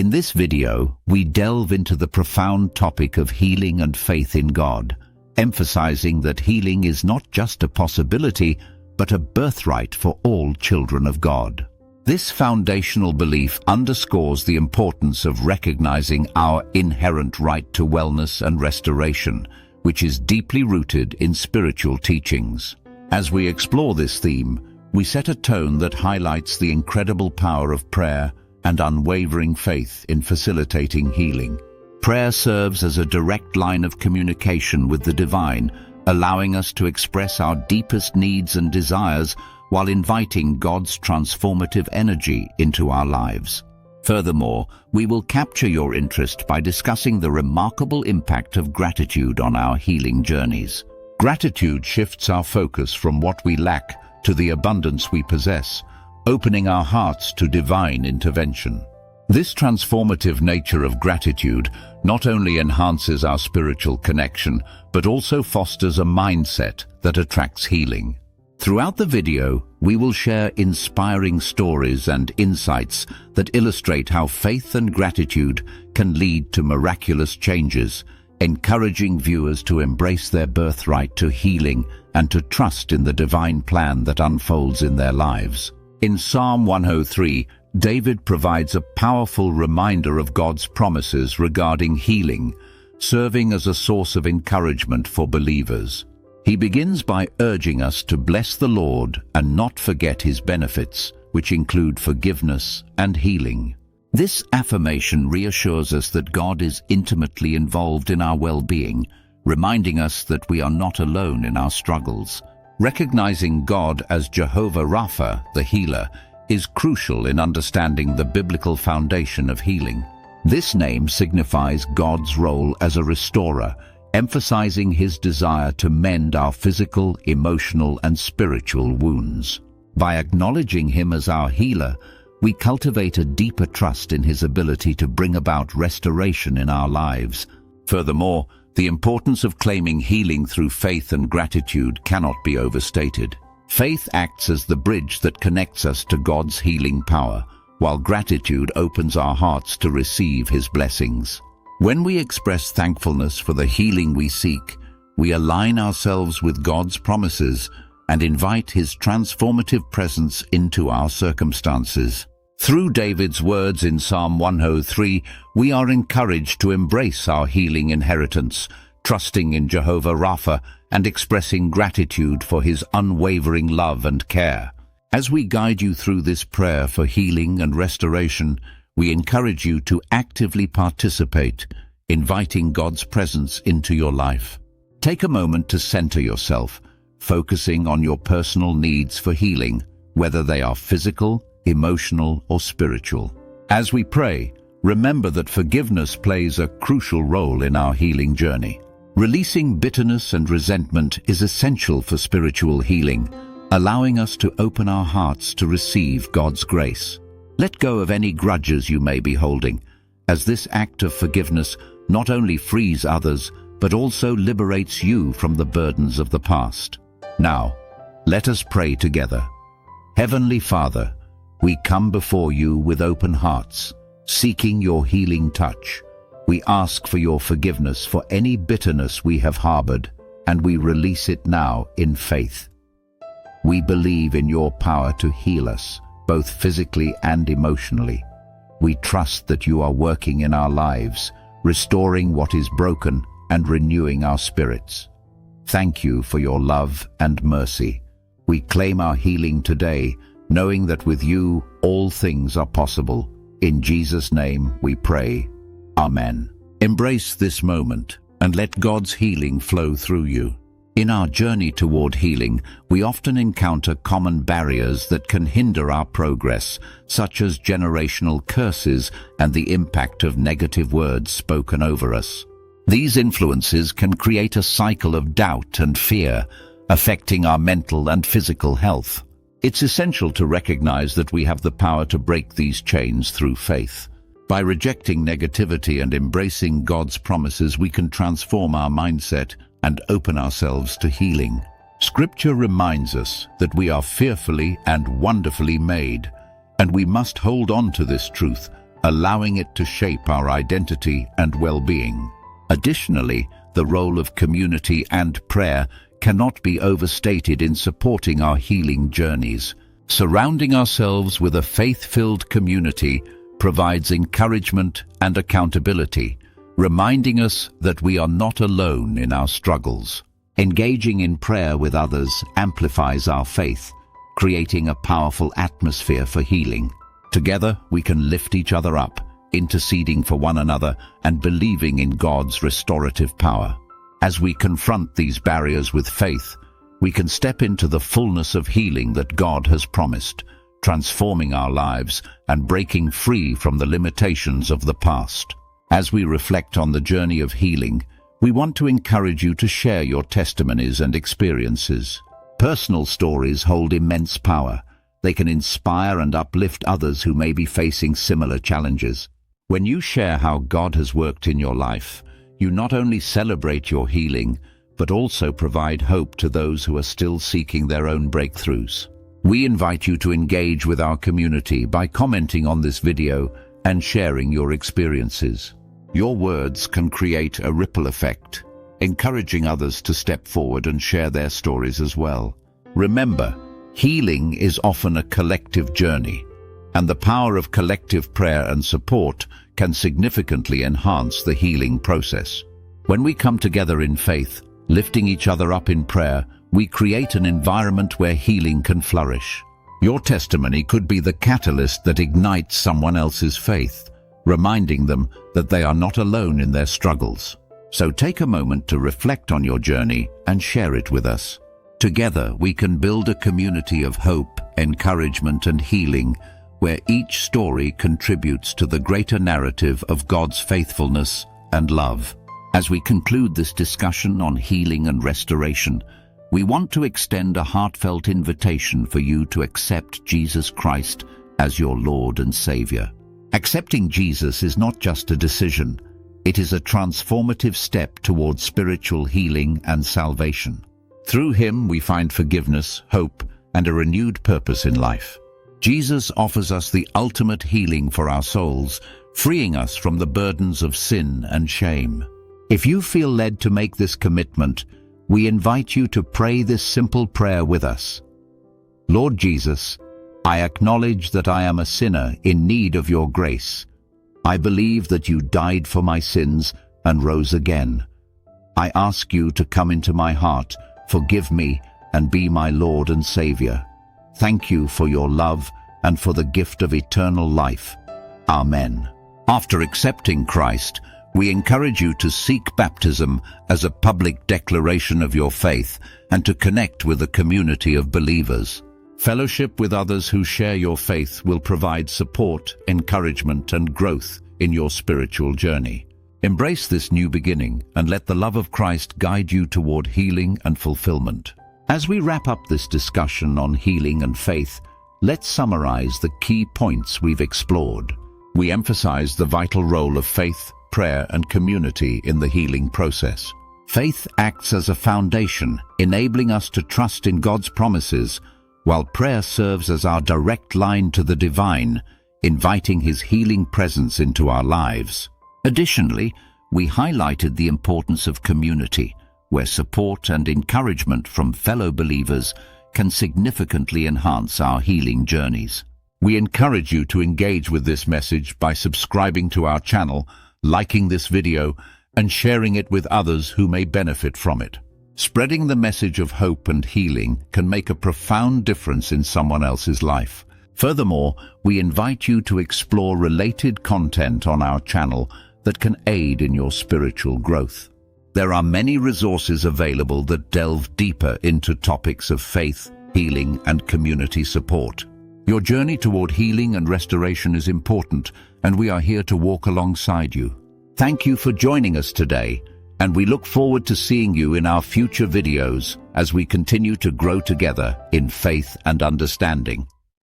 In this video, we delve into the profound topic of healing and faith in God, emphasizing that healing is not just a possibility, but a birthright for all children of God. This foundational belief underscores the importance of recognizing our inherent right to wellness and restoration, which is deeply rooted in spiritual teachings. As we explore this theme, we set a tone that highlights the incredible power of prayer and unwavering faith in facilitating healing. Prayer serves as a direct line of communication with the divine, allowing us to express our deepest needs and desires while inviting God's transformative energy into our lives. Furthermore, we will capture your interest by discussing the remarkable impact of gratitude on our healing journeys. Gratitude shifts our focus from what we lack to the abundance we possess, opening our hearts to divine intervention. This transformative nature of gratitude not only enhances our spiritual connection, but also fosters a mindset that attracts healing. Throughout the video, we will share inspiring stories and insights that illustrate how faith and gratitude can lead to miraculous changes, encouraging viewers to embrace their birthright to healing and to trust in the divine plan that unfolds in their lives. In Psalm 103, David provides a powerful reminder of God's promises regarding healing, serving as a source of encouragement for believers. He begins by urging us to bless the Lord and not forget his benefits, which include forgiveness and healing. This affirmation reassures us that God is intimately involved in our well-being, reminding us that we are not alone in our struggles. Recognizing God as Jehovah Rapha, the healer, is crucial in understanding the biblical foundation of healing. This name signifies God's role as a restorer, emphasizing his desire to mend our physical, emotional, and spiritual wounds. By acknowledging him as our healer, we cultivate a deeper trust in his ability to bring about restoration in our lives. Furthermore, the importance of claiming healing through faith and gratitude cannot be overstated. Faith acts as the bridge that connects us to God's healing power, while gratitude opens our hearts to receive his blessings. When we express thankfulness for the healing we seek, we align ourselves with God's promises and invite his transformative presence into our circumstances. Through David's words in Psalm 103, we are encouraged to embrace our healing inheritance, trusting in Jehovah Rapha and expressing gratitude for his unwavering love and care. As we guide you through this prayer for healing and restoration, we encourage you to actively participate, inviting God's presence into your life. Take a moment to center yourself, focusing on your personal needs for healing, whether they are physical, emotional, or spiritual. As we pray, remember that forgiveness plays a crucial role in our healing journey. Releasing bitterness and resentment is essential for spiritual healing, allowing us to open our hearts to receive God's grace. Let go of any grudges you may be holding, as this act of forgiveness not only frees others, but also liberates you from the burdens of the past. Now, let us pray together. Heavenly Father, we come before you with open hearts, seeking your healing touch. We ask for your forgiveness for any bitterness we have harbored, and we release it now in faith. We believe in your power to heal us, both physically and emotionally. We trust that you are working in our lives, restoring what is broken and renewing our spirits. Thank you for your love and mercy. We claim our healing today, knowing that with you all things are possible. In Jesus' name we pray. Amen. Embrace this moment and let God's healing flow through you. In our journey toward healing, we often encounter common barriers that can hinder our progress, such as generational curses and the impact of negative words spoken over us. These influences can create a cycle of doubt and fear, affecting our mental and physical health. It's essential to recognize that we have the power to break these chains through faith. By rejecting negativity and embracing God's promises, we can transform our mindset and open ourselves to healing. Scripture reminds us that we are fearfully and wonderfully made, and we must hold on to this truth, allowing it to shape our identity and well-being. Additionally, the role of community and prayer cannot be overstated in supporting our healing journeys. Surrounding ourselves with a faith-filled community provides encouragement and accountability, reminding us that we are not alone in our struggles. Engaging in prayer with others amplifies our faith, creating a powerful atmosphere for healing. Together, we can lift each other up, interceding for one another and believing in God's restorative power. As we confront these barriers with faith, we can step into the fullness of healing that God has promised, transforming our lives and breaking free from the limitations of the past. As we reflect on the journey of healing, we want to encourage you to share your testimonies and experiences. Personal stories hold immense power. They can inspire and uplift others who may be facing similar challenges. When you share how God has worked in your life, you not only celebrate your healing, but also provide hope to those who are still seeking their own breakthroughs. We invite you to engage with our community by commenting on this video and sharing your experiences. Your words can create a ripple effect, encouraging others to step forward and share their stories as well. Remember, healing is often a collective journey, and the power of collective prayer and support can significantly enhance the healing process. When we come together in faith, lifting each other up in prayer, we create an environment where healing can flourish. Your testimony could be the catalyst that ignites someone else's faith, reminding them that they are not alone in their struggles. So take a moment to reflect on your journey and share it with us. Together, we can build a community of hope, encouragement, and healing, where each story contributes to the greater narrative of God's faithfulness and love. As we conclude this discussion on healing and restoration, we want to extend a heartfelt invitation for you to accept Jesus Christ as your Lord and Savior. Accepting Jesus is not just a decision, it is a transformative step towards spiritual healing and salvation. Through Him, we find forgiveness, hope, and a renewed purpose in life. Jesus offers us the ultimate healing for our souls, freeing us from the burdens of sin and shame. If you feel led to make this commitment, we invite you to pray this simple prayer with us. Lord Jesus, I acknowledge that I am a sinner in need of your grace. I believe that you died for my sins and rose again. I ask you to come into my heart, forgive me, and be my Lord and Savior. Thank you for your love and for the gift of eternal life. Amen. After accepting Christ, we encourage you to seek baptism as a public declaration of your faith and to connect with a community of believers. Fellowship with others who share your faith will provide support, encouragement, and growth in your spiritual journey. Embrace this new beginning and let the love of Christ guide you toward healing and fulfillment. As we wrap up this discussion on healing and faith, let's summarize the key points we've explored. We emphasize the vital role of faith, prayer, and community in the healing process. Faith acts as a foundation, enabling us to trust in God's promises, while prayer serves as our direct line to the divine, inviting His healing presence into our lives. Additionally, we highlighted the importance of community, where support and encouragement from fellow believers can significantly enhance our healing journeys. We encourage you to engage with this message by subscribing to our channel, liking this video, and sharing it with others who may benefit from it. Spreading the message of hope and healing can make a profound difference in someone else's life. Furthermore, we invite you to explore related content on our channel that can aid in your spiritual growth. There are many resources available that delve deeper into topics of faith, healing, and community support. Your journey toward healing and restoration is important, and we are here to walk alongside you. Thank you for joining us today, and we look forward to seeing you in our future videos as we continue to grow together in faith and understanding.